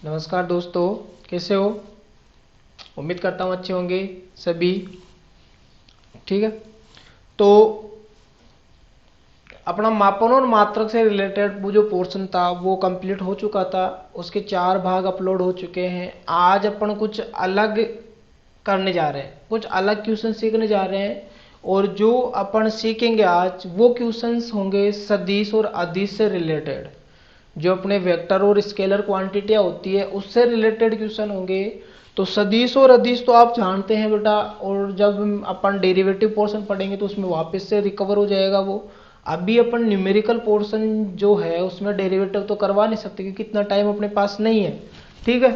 नमस्कार दोस्तों, कैसे हो? उम्मीद करता हूँ अच्छे होंगे सभी। ठीक है, तो अपना मापन और मात्रक से रिलेटेड वो जो पोर्शन था वो कंप्लीट हो चुका था। उसके 4 भाग अपलोड हो चुके हैं। आज अपन कुछ अलग करने जा रहे हैं, कुछ अलग क्वेश्चन सीखने जा रहे हैं। और जो अपन सीखेंगे आज वो क्वेश्चंस होंगे सदिश और अदिश से रिलेटेड। जो अपने वेक्टर और स्केलर क्वांटिटियां होती है उससे रिलेटेड क्वेश्चन होंगे। तो सदिश और अदिश तो आप जानते हैं बेटा, और जब अपन डेरिवेटिव पोर्शन पढ़ेंगे तो उसमें वापस से रिकवर हो जाएगा वो। अभी अपन न्यूमेरिकल पोर्शन जो है उसमें डेरिवेटिव तो करवा नहीं सकते क्योंकि इतना टाइम अपने पास नहीं है। ठीक है,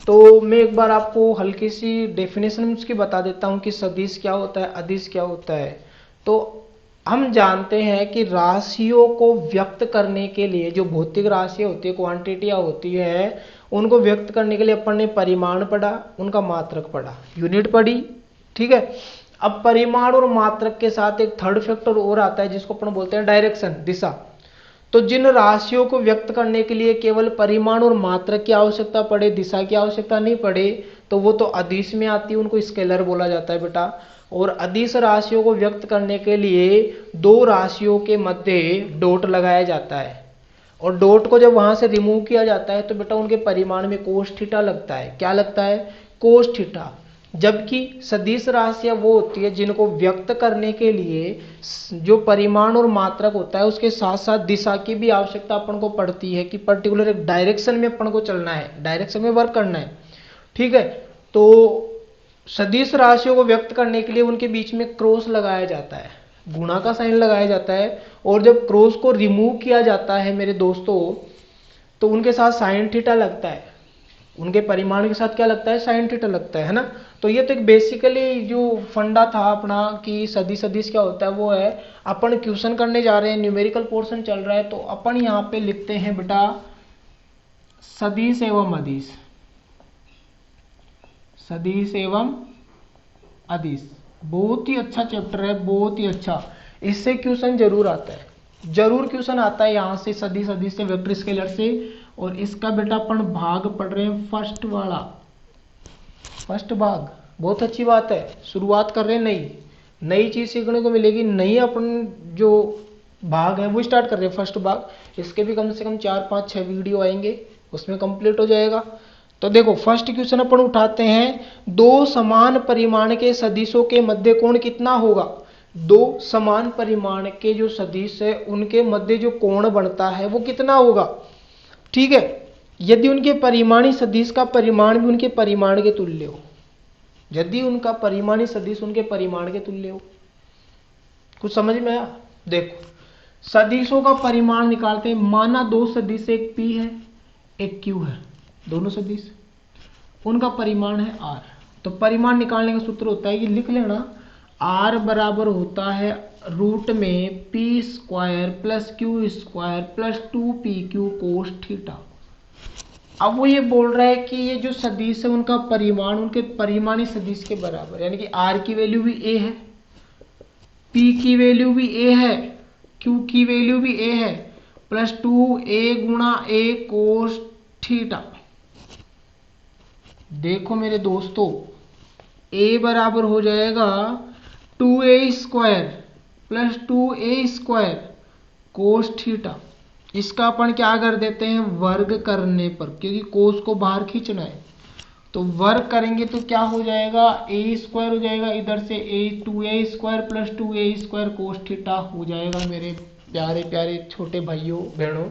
तो मैं एक बार आपको हल्की सी डेफिनेशन उसकी बता देता हूँ कि सदिश क्या होता है, अदिश क्या होता है। तो हम जानते हैं कि राशियों को व्यक्त करने के लिए जो भौतिक राशियां होती है, क्वांटिटियां होती है, उनको व्यक्त करने के लिए अपन ने परिमाण पढ़ा, उनका मात्रक पढ़ा, यूनिट पढ़ी। ठीक है, अब परिमाण और मात्रक के साथ एक थर्ड फैक्टर और आता है जिसको अपन बोलते हैं डायरेक्शन, दिशा। तो जिन राशियों को व्यक्त करने के लिए केवल परिमाण और मात्रक की आवश्यकता पड़े, दिशा की आवश्यकता नहीं पड़े, तो वो तो अदिश में आती है, उनको स्केलर बोला जाता है बेटा। और अदिश राशियों को व्यक्त करने के लिए दो राशियों के मध्य डॉट लगाया जाता है। और डॉट को जब वहां से रिमूव किया जाता है तो बेटा उनके परिमाण में कोस थीटा लगता है। क्या लगता है? Cos theta. जबकि सदिश राशियां वो होती है जिनको व्यक्त करने के लिए जो परिमाण और मात्रक होता है उसके साथ साथ दिशा की भी आवश्यकता अपन को पड़ती है कि पर्टिकुलर एक डायरेक्शन में अपन को चलना है, डायरेक्शन में वर्क करना है। ठीक है, तो सदिश राशियों को व्यक्त करने के लिए उनके बीच में क्रॉस लगाया जाता है, गुणा का साइन लगाया जाता है। और जब क्रॉस को रिमूव किया जाता है मेरे दोस्तों, तो उनके साथ साइन थीटा लगता है। उनके परिमाण के साथ क्या लगता है? साइन थीटा लगता है ना। तो ये तो एक बेसिकली जो फंडा था अपना कि सदिश सदिश क्या होता है वो है। अपन क्वेश्चन करने जा रहे हैं, न्यूमेरिकल पोर्शन चल रहा है, तो अपन यहाँ पे लिखते हैं बेटा सदिश एवं अदिश, सदिश एवं अदिश। बहुत ही अच्छा चैप्टर है, बहुत ही अच्छा। इससे क्वेश्चन जरूर आता है, जरूर क्वेश्चन आता है यहाँ से, सदिश अदिश से, वेक्टर स्केलर से। और इसका बेटा अपन भाग पढ़ रहे हैं फर्स्ट वाला, फर्स्ट भाग। बहुत अच्छी बात है, शुरुआत कर रहे हैं, नई नई चीज सीखने को मिलेगी। नई अपन जो भाग है वो स्टार्ट कर रहे हैं, फर्स्ट भाग। इसके भी कम से कम 4 5 6 वीडियो आएंगे, उसमें कंप्लीट हो जाएगा। तो देखो फर्स्ट क्वेश्चन अपन उठाते हैं, दो समान परिमाण के सदिशों के मध्य कोण कितना होगा? दो समान परिमाण के जो सदिश है उनके मध्य जो कोण बनता है वो कितना होगा? ठीक है, यदि उनके परिमाणी सदिश का परिमाण भी उनके परिमाण के तुल्य हो, यदि उनका परिमाणी सदिश उनके परिमाण के तुल्य हो। कुछ समझ में आया? देखो सदिशों का परिमाण निकालते हैं। माना दो सदिश, एक पी है एक क्यू है, दोनों सदिश, उनका परिमाण है आर। तो परिमाण निकालने का सूत्र होता है कि लिख लेना, आर बराबर होता है रूट में P square plus q square plus 2pq cos theta. अब वो ये बोल रहा है कि ये जो सदिश है उनका परिमाण उनके परिमाणी सदिश के बराबर, यानी कि आर की वैल्यू भी ए है, पी की वैल्यू भी ए है, क्यू की वैल्यू भी ए है, प्लस 2a गुणा ए कोस थीटा। देखो मेरे दोस्तों, a बराबर हो जाएगा 2a square plus 2a square cos theta. इसका अपन क्या कर देते हैं? वर्ग करने पर, क्योंकि कोस को बाहर खींचना है, तो वर्ग करेंगे तो क्या हो जाएगा? a स्क्वायर हो जाएगा, इधर से a 2a square plus 2a square cos theta हो जाएगा। मेरे प्यारे प्यारे छोटे भाइयों बहनों,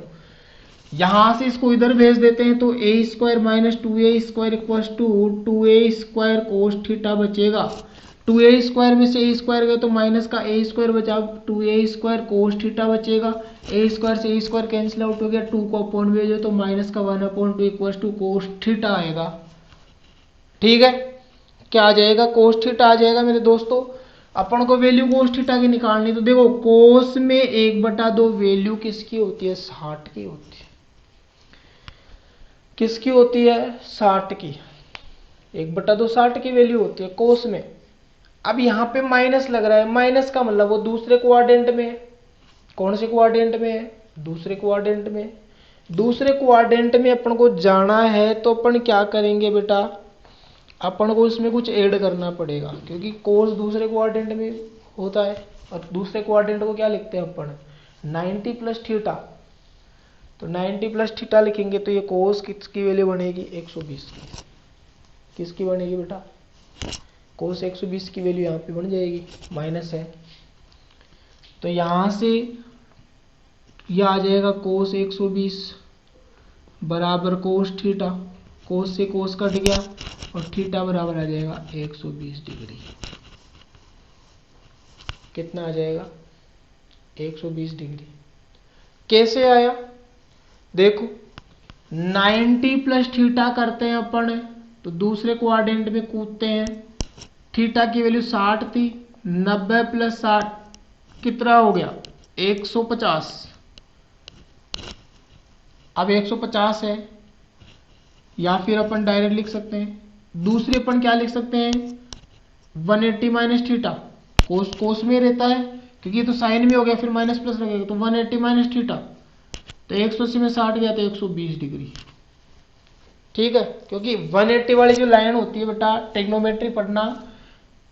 यहां से इसको इधर भेज देते हैं तो a square minus 2a square equal to 2a square cos theta बचेगा। 2a स्क्वायर में से a स्क्वायर गए तो माइनस का a स्क्वायर बचा, 2a स्क्वायर कोस थीटा बचेगा। a स्क्वायर से a स्क्वायर कैंसिल आउट हो गया, 2 को अपॉन में भेजो तो माइनस का 1/2 इक्वल टू कोस थीटा आएगा। ठीक है, क्या आ जाएगा? कोस थीटा आ जाएगा मेरे दोस्तों। अपन को वैल्यू कोस थीटा की निकालनी, तो देखो कोस में 1/2 वैल्यू किसकी होती है? 60 की होती है। किसकी होती है? 60 की। 1/2 60 की वैल्यू होती है कोस में। अब यहाँ पे माइनस लग रहा है, माइनस का मतलब वो दूसरे क्वाड्रेंट में है। कौन से क्वाड्रेंट में है? दूसरे क्वाड्रेंट में। दूसरे क्वाड्रेंट में अपन को जाना है तो अपन क्या करेंगे बेटा, अपन को इसमें कुछ ऐड करना पड़ेगा, क्योंकि कोस दूसरे क्वाड्रेंट में होता है और दूसरे क्वाड्रेंट को क्या लिखते हैं अपन, 90 प्लस थीटा। तो 90 प्लस थीटा लिखेंगे तो ये कोस किसकी वैल्यू बनेगी, 120 की। किसकी बनेगी बेटा, कोस 120 की वैल्यू यहाँ पे बन जाएगी, माइनस है तो यहाँ से यह आ जाएगा कोस 120 बराबर कोस थीटा, कोस से कोस कट गया और थीटा बराबर आ जाएगा 120 डिग्री। कितना आ जाएगा, 120 डिग्री। कैसे आया, देखो 90 प्लस थीटा करते हैं अपन तो दूसरे क्वाड्रेंट में कूदते हैं, थीटा की वैल्यू 60 थी, 90 प्लस 60 कितना हो गया, 150। अब 150 है, या फिर अपन डायरेक्ट लिख सकते हैं, दूसरे अपन क्या लिख सकते हैं, 180 माइनस थीटा, कोस कोस में रहता है क्योंकि ये तो साइन में हो गया, फिर माइनस प्लस लगेगा तो 180 माइनस थीटा, तो 180 में 60 गया तो 120 डिग्री। ठीक है, क्योंकि 180 वाली जो लाइन होती है बेटा, ट्रिग्नोमेट्री पढ़ना,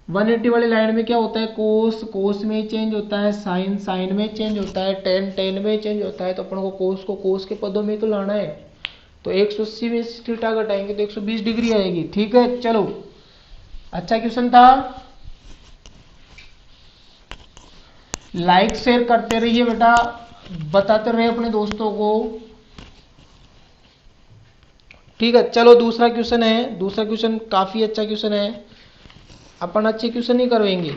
180 वाली लाइन में क्या होता है, कोस कोस में चेंज होता है, साइन साइन में चेंज होता है, टेन टेन में चेंज होता है, तो अपन को कोस के पदों में तो लाना है। तो 180 में थीटा घटाएंगे तो 120 डिग्री आएगी। ठीक है, चलो अच्छा क्वेश्चन था, लाइक शेयर करते रहिए बेटा, बताते रहे अपने दोस्तों को। ठीक है, चलो दूसरा क्वेश्चन है, दूसरा क्वेश्चन काफी अच्छा क्वेश्चन है, अपन अच्छे क्वेश्चन ही करवाएंगे।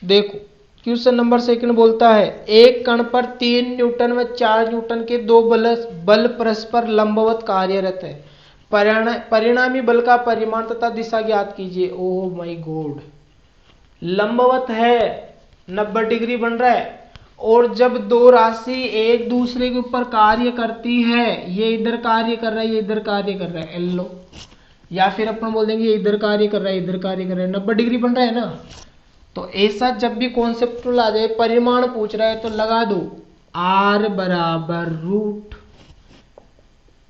देखो क्वेश्चन नंबर 2 बोलता है, एक कण पर 3 न्यूटन व 4 न्यूटन के दो बल परस्पर लंबवत कार्यरत है, परिणामी बल का परिमाण तथा दिशा ज्ञात कीजिए। ओह माय गॉड, लंबवत है, 90 डिग्री बन रहा है, और जब दो राशि एक दूसरे के ऊपर कार्य करती है, ये इधर कार्य कर रहा है, ये इधर कार्य कर रहा है, लो, या फिर अपन बोल देंगे ये इधर कार्य कर रहा है, इधर कार्य कर रहा है, 90 डिग्री बन रहा है ना। तो ऐसा जब भी कॉन्सेप्ट आ जाए, परिमाण पूछ रहा है तो लगा दो, r बराबर root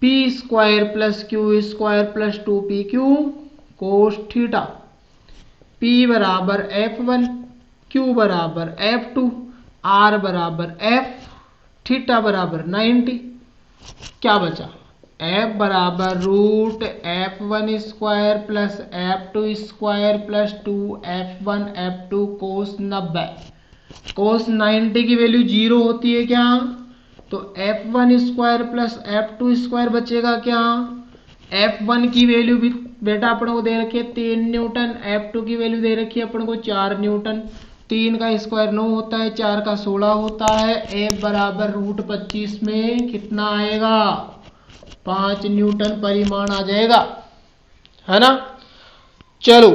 p square plus q square plus 2pq cos theta, p बराबर f1, q बराबर f2, r बराबर f, थीटा बराबर 90। क्या बचा, f बराबर root f1 square plus f2 square plus 2f1 f2 cos 90। Cos 90 की वैल्यू 0 होती है क्या, तो f1 square plus f2 square बचेगा क्या, f1 की वैल्यू भी बेटा अपन को दे रखी है 3 न्यूटन, f2 की वैल्यू दे रखी है अपन को 4 न्यूटन, 3 का स्क्वायर 9 होता है, 4 का 16 होता है, f बराबर रूट 25 में कितना आएगा, 5 न्यूटन परिमाण आ जाएगा, है ना। चलो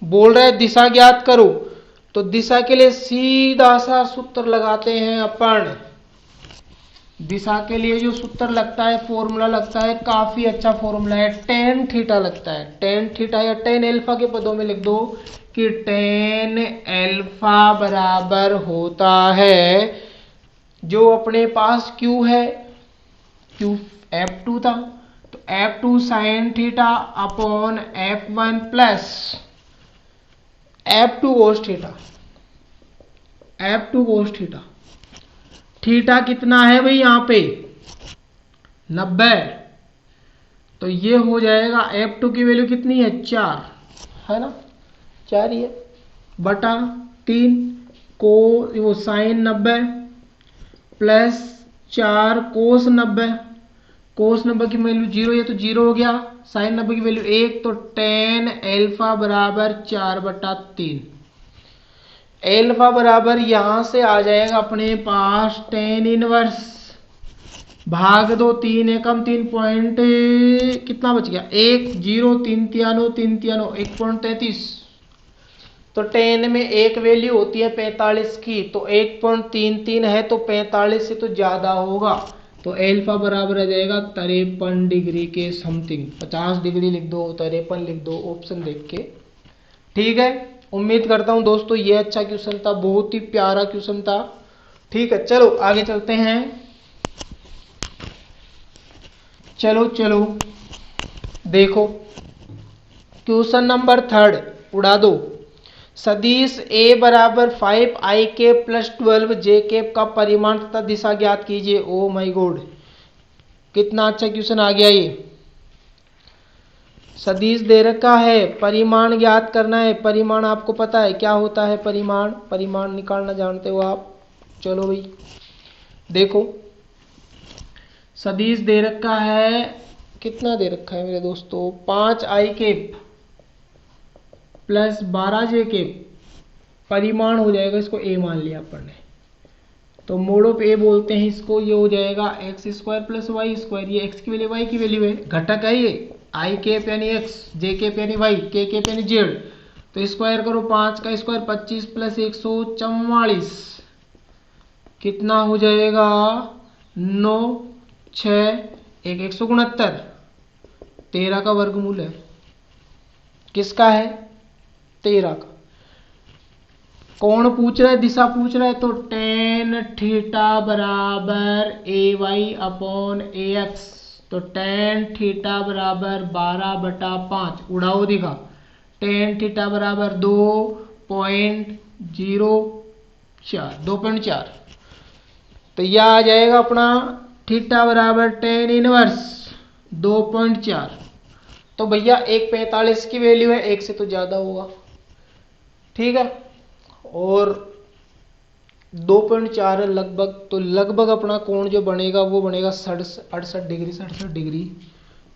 बोल रहे दिशा ज्ञात करो, तो दिशा के लिए सीधा सा सूत्र लगाते हैं अपन। दिशा के लिए जो सूत्र लगता है, फॉर्मूला लगता है, काफी अच्छा फॉर्मूला है, टेन थीटा लगता है, टेन थीटा या टेन एल्फा के पदों में लिख दो कि टेन एल्फा बराबर होता है, जो अपने पास Q है, Q F2 था, तो F2 sine theta upon F1 plus F2 cos theta, F2 cos theta. Theta कितना है भाई यहाँ पे, 90, तो ये हो जाएगा F2 की वैल्यू कितनी है, 4, है ना, 4 ही है, बटा 3 को वो साइन 90 प्लस 4 कोस 90, कोस 90 की वैल्यू 0 है तो 0 हो गया, साइन 90 की वैल्यू 1, तो टेन एल्फा बराबर 4/3। एल्फा बराबर यहां से आ जाएगा अपने पास टेन इनवर्स भाग 2, 3 एकम 3 पॉइंट कितना बच गया, 1 0 3 तियानो 3 तियानो 1.33, तो टेन में एक वैल्यू होती है 45 की, तो 1.33 है तो 45 से तो ज्यादा होगा, तो एल्फा बराबर आ जाएगा 53 डिग्री के समथिंग, 50 डिग्री लिख दो, 53 लिख दो ऑप्शन देख के। ठीक है, उम्मीद करता हूं दोस्तों ये अच्छा क्वेश्चन था, बहुत ही प्यारा क्वेश्चन था। ठीक है, चलो आगे चलते हैं। चलो चलो देखो, क्वेश्चन नंबर 3 उड़ा दो। सदिश a बराबर 5i cap plus 12j cap का परिमाण तथा दिशा ज्ञात कीजिए। ओ माय गॉड, कितना अच्छा क्वेश्चन आ गया ये। सदिश दे रखा है, परिमाण ज्ञात करना है। परिमाण आपको पता है क्या होता है, परिमाण, परिमाण निकालना जानते हो आप। चलो भाई देखो, सदिश दे रखा है, कितना दे रखा है मेरे दोस्तों, 5i cap plus 12j cap, परिमाण हो जाएगा, इसको a मान लिया अपन ने, तो मोड ऑफ a बोलते हैं इसको। ये हो जाएगा x square plus y square, ये x की वैल्यू y की वैल्यू है, घटक है ये, आई कैप यानी x, जे कैप यानी y, के कैप यानी z, तो स्क्वायर करो, 5 का स्क्वायर 25 प्लस 144, कितना हो जाएगा 9 6 1 169, 13 का वर्गमूल है, किसका है 13 का। कौन पूछ रहा है, दिशा पूछ रहा है, तो टेन थीटा बराबर ए वाई अपॉन ए एक्स, तो टेन थीटा बराबर 12/5, उड़ाओ दिखा, टेन थीटा बराबर 2.04, तो यह आ जाएगा अपना थीटा बराबर टेन इनवर्स 2.4, तो भैया 1.45 की वैल्यू है, 1 से तो ज्यादा होगा, ठीक है, और 2.4 लगभग, तो लगभग अपना कोण जो बनेगा वो बनेगा 68 डिग्री,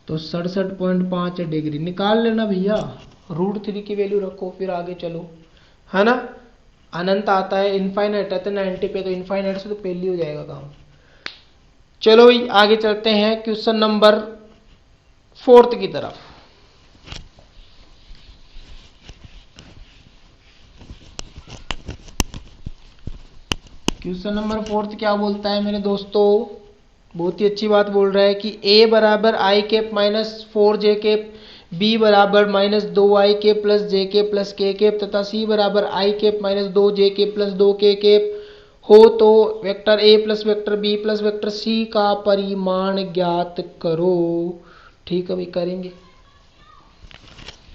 तो 67.5 डिग्री निकाल लेना भैया। √3 की वैल्यू रखो, फिर आगे चलो, है ना। अनंत आता है, इनफाइनाइट आता है 90 पे, तो इनफाइनाइट से तो पहले हो जाएगा काम। चलो भाई आगे चलते हैं क्वेश्चन नंबर 4 की तरफ। क्वेश्चन नंबर 4 क्या बोलता है मेरे दोस्तों, बहुत ही अच्छी बात बोल रहा है कि a बराबर I cap minus 4j cap, b बराबर minus 2i cap plus j cap plus k cap तथा c बराबर i cap minus 2j cap plus 2k cap हो, तो vector a plus vector b plus vector c का परिमाण ज्ञात करो। ठीक है भाई, करेंगे।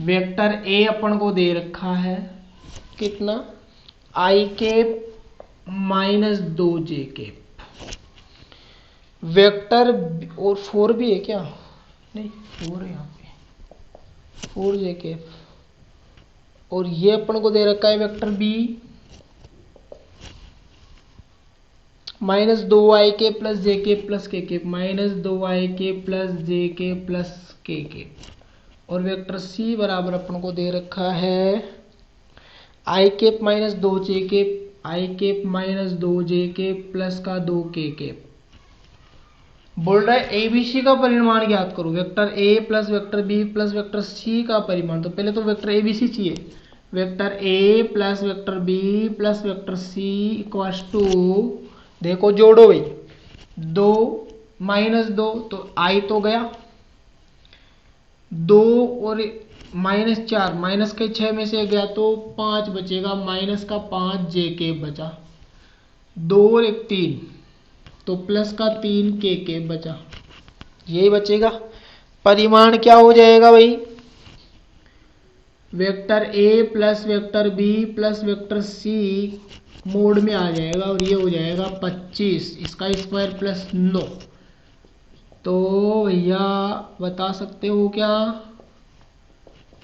वेक्टर a अपन को दे रखा है कितना, i cap minus 2j cap, vector और 4 भी है क्या, नहीं 4 है यहाँ पे, 4j कैप, और ये अपन को दे रखा है वेक्टर b माइनस 2i के प्लस जे के प्लस के कैप, माइनस 2i के प्लस जे के प्लस के कैप, और वेक्टर c बराबर अपन को दे रखा है I cap minus 2j cap, I cap minus 2j cap plus का 2k कैप। बोल रहा है एबीसी का परिमाण ज्ञात करो, vector a plus vector b plus vector c का परिमाण, तो पहले तो वेक्टर एबीसी चाहिए, vector a plus vector b plus vector c equals to, देखो जोड़ो भाई, 2 माइनस 2 तो i तो गया, 2 और माइनस 4, माइनस के 6 में से गया तो 5 बचेगा, माइनस का 5 जे के बचा, 2 और 1 3, तो प्लस का 3 के बचा, यही बचेगा। परिमाण क्या हो जाएगा भाई, vector a plus vector b plus vector c mode में आ जाएगा, और ये हो जाएगा 25, इसका स्क्वायर प्लस 9, तो भैया बता सकते हो क्या,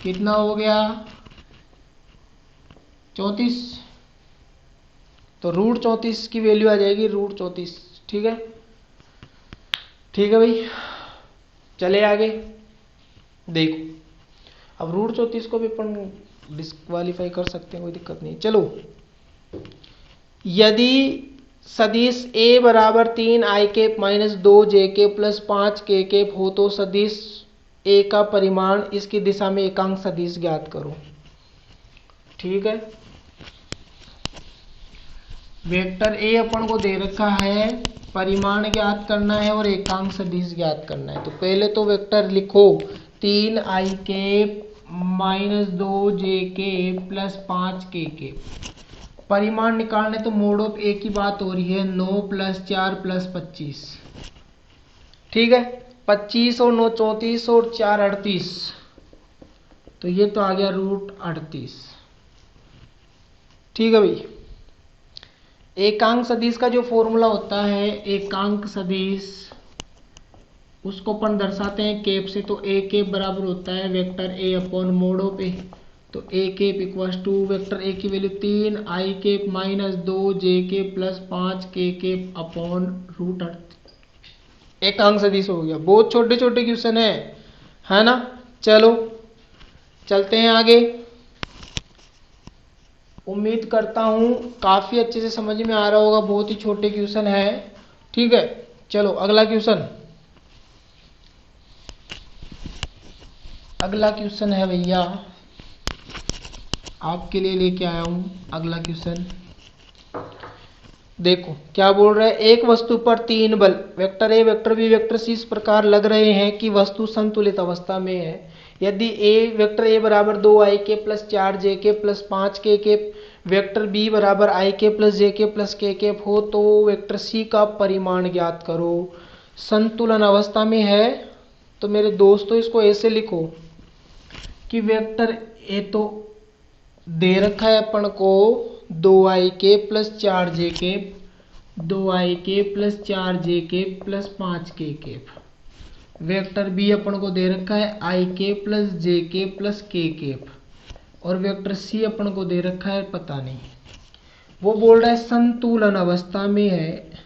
कितना हो गया 34, तो √34 की वैल्यू आ जाएगी, √34, ठीक है, ठीक है भाई। चले आगे देखो, अब √34 को भी अपन डिस्क्वालीफाई कर सकते हैं, कोई दिक्कत नहीं। चलो, यदि सदिश a बराबर 3i cap minus 2j cap plus 5k cap हो, तो सदिश a का परिमाण इसकी दिशा में एकांक सदिश ज्ञात करो। ठीक है, वेक्टर a अपन को दे रखा है, परिमाण ज्ञात करना है और एकांक सदिश ज्ञात करना है, तो पहले तो वेक्टर लिखो 3i cap minus 2j cap plus 5k cap, परिमाण निकालने तो मोड ऑफ ए की बात हो रही है, 9 प्लस 4 प्लस 25, ठीक है, 25 और 9 34 और 4 38, तो ये तो आ गया √38। ठीक है भाई। एकांक सदिश का जो फॉर्मूला होता है, एकांक सदिश, उसको अपन दर्शाते हैं कैप से। तो ए कैप बराबर होता है vector A upon mod of A. तो A cap equals to vector A की value 3, I cap -2, J cap +5, K cap upon √38। एकांक सदिश हो गया। बहुत छोटे छोटे क्वेश्चन है ना। चलो चलते हैं आगे। उम्मीद करता हूं काफी अच्छे से समझ में आ रहा होगा। बहुत ही छोटे क्वेश्चन है। ठीक है, चलो अगला क्वेश्चन। अगला क्वेश्चन है भैया, आपके लिए लेके आया हूं अगला क्वेश्चन। देखो क्या बोल रहा है। एक वस्तु पर 3 बल vector A vector B vector C इस प्रकार लग रहे हैं कि वस्तु संतुलित अवस्था में है। यदि वेक्टर ए बराबर 2i के प्लस 4j के प्लस 5k के, वेक्टर बी बराबर i के प्लस जे के प्लस k के हो, तो वेक्टर सी का परिमाण ज्ञात करो। संतुलन अवस्था में है तो मेरे दोस्तों इसको ऐसे लिखो कि वेक्टर ए तो दे रखा है अपन को 2i के प्लस 4j के, 2i के प्लस 4j के प्लस 5k के। वेक्टर बी अपन को दे रखा है i के प्लस j के प्लस k के, और वेक्टर सी अपन को दे रखा है पता नहीं। वो बोल रहा है संतुलन अवस्था में है।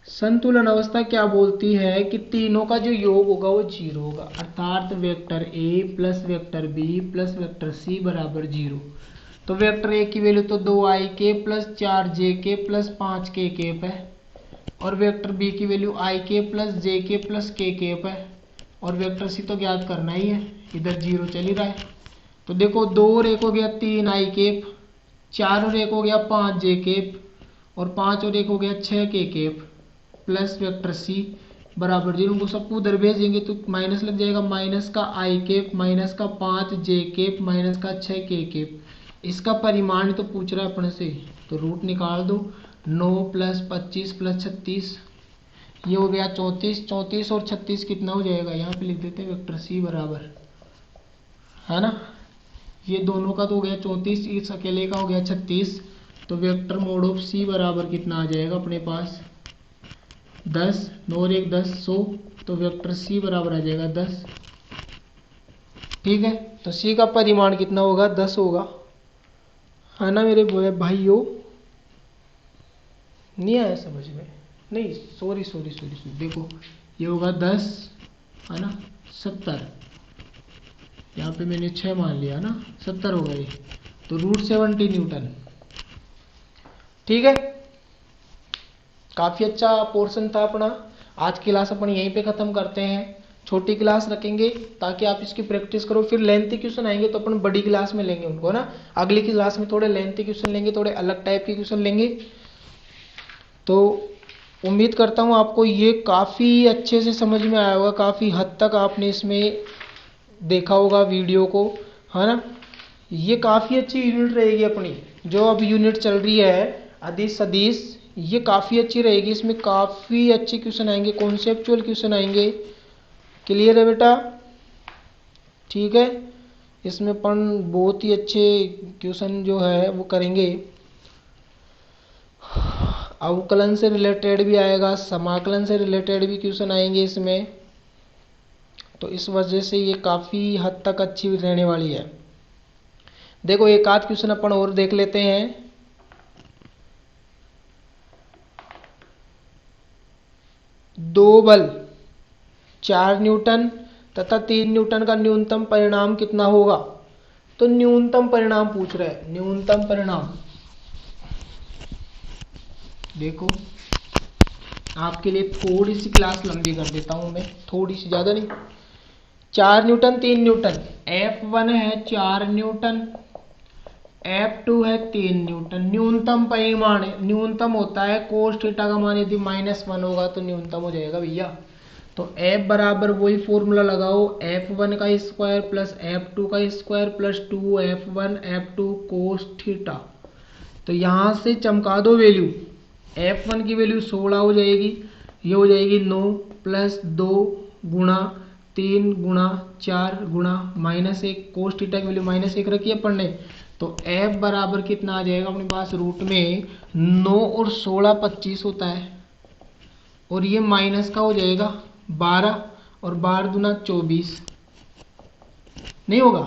संतुलन अवस्था क्या बोलती है कि तीनों का जो योग होगा वो 0 होगा, अर्थात vector A plus vector B plus vector C बराबर 0। तो वेक्टर ए की वैल्यू तो 2i के प्लस 4j के प्लस 5k केप है, और वेक्टर बी की वैल्यू i के प्लस j के प्लस k केप है, और वेक्टर सी तो ज्ञात करना ही है, इधर 0 चल ही रहा है। तो देखो 2 और 1 हो गया 3i केप, 4 और 1 हो गया 5j केप, और 5 और 1 हो गया 6k cap, plus vector C बराबर 0। उनको सबको उधर भेजेंगे तो माइनस लग जाएगा, माइनस का i केप माइनस का 5j केप माइनस का 6k केप। इसका परिमाण तो पूछ रहा है अपने से, तो रूट निकाल दो। 9 प्लस 25 प्लस 36, ये हो गया 34। 34 और 36 कितना हो जाएगा, यहाँ पे लिख देते हैं वेक्टर सी बराबर, है ना, ये दोनों का तो हो गया 34, इस अकेले का हो गया 36। तो वेक्टर मोड ऑफ सी बराबर कितना आ जाएगा अपने पास 10, 9 और 1 10, 100। तो वेक्टर सी बराबर आ जाएगा 10। ठीक है, तो सी का परिमाण कितना होगा 10 होगा, है ना मेरे भाइयों। नहीं आया समझ में? नहीं, सॉरी, देखो ये होगा 10, है ना, 70, यहाँ पे मैंने 6 मान लिया ना, 70 होगा ये, तो √70 न्यूटन। ठीक है, काफी अच्छा पोर्शन था अपना। आज की क्लास अपन यहीं पे खत्म करते हैं। छोटी क्लास रखेंगे ताकि आप इसकी प्रैक्टिस करो। फिर लेंथी क्वेश्चन आएंगे तो अपन बड़ी क्लास में लेंगे उनको ना। अगली क्लास में थोड़े लेंथी क्वेश्चन लेंगे, थोड़े अलग टाइप के क्वेश्चन लेंगे। तो उम्मीद करता हूँ आपको ये काफी अच्छे से समझ में आया होगा, काफी हद तक आपने इसमें देखा होगा वीडियो को, है ना। ये काफी अच्छी यूनिट रहेगी अपनी, जो अब यूनिट चल रही है अदिश सदिश, ये काफी अच्छी रहेगी। इसमें काफी अच्छे क्वेश्चन आएंगे, कॉन्सेप्चुअल क्वेश्चन आएंगे। क्लियर है बेटा? ठीक है, इसमें अपन बहुत ही अच्छे क्वेश्चन जो है वो करेंगे। अवकलन से रिलेटेड भी आएगा, समाकलन से रिलेटेड भी क्वेश्चन आएंगे इसमें। तो इस वजह से ये काफी हद तक अच्छी रहने वाली है। देखो एक आध क्वेश्चन अपन और देख लेते हैं। दो बल 4 न्यूटन तथा 3 न्यूटन का न्यूनतम परिणाम कितना होगा? तो न्यूनतम परिणाम पूछ रहे हैं, न्यूनतम परिणाम। देखो आपके लिए थोड़ी सी क्लास लंबी कर देता हूं मैं, थोड़ी सी, ज्यादा नहीं। 4 न्यूटन 3 न्यूटन, F1 है 4 न्यूटन, F2 है 3 न्यूटन। न्यूनतम परिमाण, न्यूनतम होता है कोस थीटा का मान यदि -1 होगा तो न्यूनतम हो जाएगा भैया। तो F बराबर वही फॉर्मूला लगाओ, F1 का स्क्वायर प्लस F2 का square plus 2F1 F2 cos theta. तो यहां से चमका दो वैल्यू, F1 की वैल्यू 16 हो जाएगी, ये हो जाएगी 9 प्लस 2 गुणा 3 गुणा 4 गुणा -1 कोस थीटा की वैल्यू -1 रखी है अपन ने। तो f बराबर कितना आ जाएगा अपने पास, रूट में 9 और 16 25 होता है, और ये माइनस का हो जाएगा 12 और 12 दूना 24 नहीं होगा,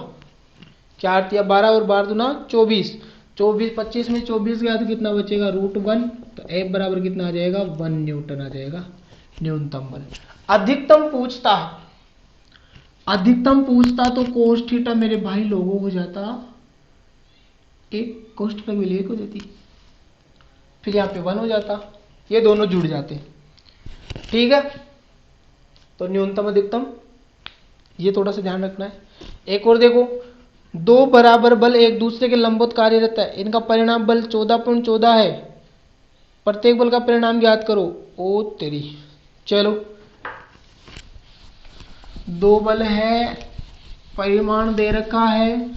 4 या 12 और 12 दूना 24, 24 25 में 24 गया तो कितना बचेगा, √1। तो f बराबर कितना आ जाएगा, 1 न्यूटन आ जाएगा, न्यूनतम बल। अधिकतम पूछता तो कोस थीटा मेरे भाई लोगों हो जाता, एक कोस थीटा की वैल्यू 1 हो जाती, फिर यहाँ पे 1 हो जाता, ये दोनों जुड़ जाते। ठीक है, तो न्यूनतम अधिकतम ये थोड़ा सा ध्यान रखना है। एक और देखो, दो बराबर बल एक दूसरे के लंबवत कार्यरत है, इनका परिणाम बल 14.14 है, प्रत्येक बल का परिणाम ज्ञात करो। ओ तेरी, चलो दो बल है, परिमाण दे रखा है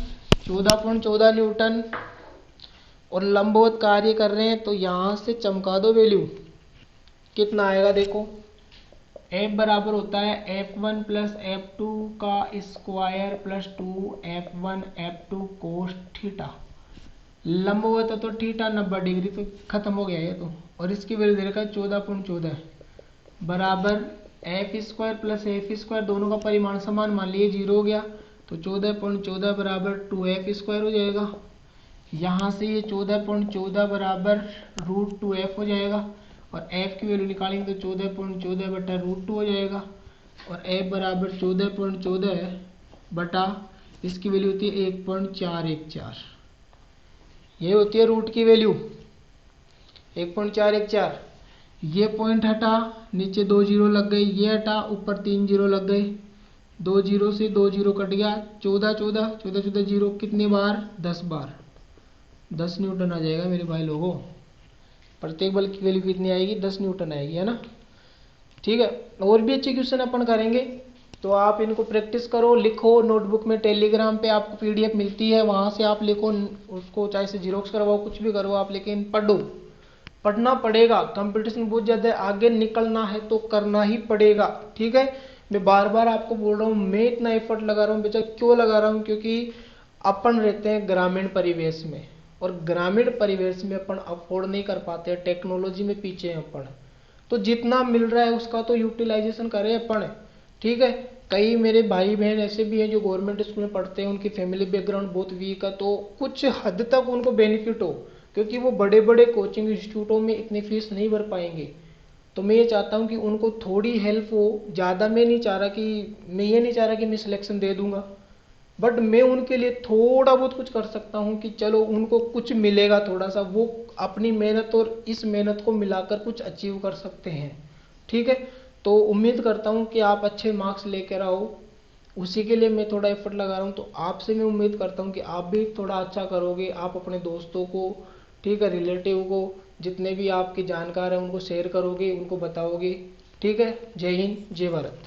14.14 न्यूटन और लंबवत कार्य कर रहे हैं, तो यहां से चमका दो वैल्यू, कितना आएगा देखो, F बराबर होता है F1 प्लस F2 का square plus 2 F1 F2 cos theta. लंबवत है तो थीटा 90 डिग्री, तो खत्म हो गया ये तो, और इसकी वैल्यू दे रखा है 14.14 बराबर F square plus F square, दोनों का परिमाण समान मान लिए 0 हो गया, तो 14.14 बराबर 2f स्क्वायर हो जाएगा। यहाँ से ये 14.14 बराबर √2f हो जाएगा, और f की वैल्यू निकालेंगे तो 14.14 बटा √2 हो जाएगा, और f बराबर 14.14 बटा इसकी वैल्यू होती है 1.414, ये होती है रूट की वैल्यू 1.414। ये पॉइंट हटा, नीचे 2 जीरो लग गई, ये हटा, ऊपर 3 जीरो लग गए, 2 जीरो से 2 जीरो कट गया, 14 14 14 14 जीरो कितनी बार, 10 बार, 10 न्यूटन आ जाएगा मेरे भाई लोगों। प्रत्येक बल की वैल्यू कितनी आएगी, 10 न्यूटन आएगी, है ना। ठीक है, और भी अच्छे क्वेश्चन अपन करेंगे, तो आप इनको प्रैक्टिस करो, लिखो नोटबुक में, टेलीग्राम पे आपको पीडीएफ मिलती है, वहां से आप लिखो, उसको चाहे से जीरोक्स करवाओ, कुछ भी करो आप, लेकिन पढ़ो, पढ़ना पड़ेगा, कंपटीशन बहुत ज्यादा है, आगे निकलना है तो करना ही पड़ेगा। ठीक है, मैं बार बार आपको बोल रहा हूँ, मैं इतना एफर्ट लगा रहा हूँ, बेचा क्यों लगा रहा हूँ, क्योंकि अपन रहते हैं ग्रामीण परिवेश में, और ग्रामीण परिवेश में अपन अफोर्ड नहीं कर पाते, टेक्नोलॉजी में पीछे हैं अपन, तो जितना मिल रहा है उसका तो यूटिलाइजेशन करें अपन। ठीक है, कई मेरे भाई बहन ऐसे भी हैं जो गवर्नमेंट स्कूल में पढ़ते हैं, उनकी फैमिली बैकग्राउंड बहुत वीक है, तो कुछ हद तक उनको बेनिफिट हो, क्योंकि वो बड़े बड़े कोचिंग इंस्टीट्यूटों में इतनी फीस नहीं भर पाएंगे। तो मैं ये चाहता हूँ कि उनको थोड़ी हेल्प हो, ज़्यादा मैं नहीं चाह रहा कि, मैं ये नहीं चाह रहा कि मैं सिलेक्शन दे दूंगा, बट मैं उनके लिए थोड़ा बहुत कुछ कर सकता हूँ कि चलो उनको कुछ मिलेगा, थोड़ा सा वो अपनी मेहनत और इस मेहनत को मिलाकर कुछ अचीव कर सकते हैं। ठीक है, तो उम्मीद करता हूँ कि आप अच्छे मार्क्स लेकर आओ, उसी के लिए मैं थोड़ा एफर्ट लगा रहा हूँ, तो आपसे मैं उम्मीद करता हूँ कि आप भी थोड़ा अच्छा करोगे, आप अपने दोस्तों को, ठीक है, रिलेटिव को, जितने भी आपके जानकार हैं उनको शेयर करोगे, उनको बताओगे। ठीक है, जय हिंद जय भारत।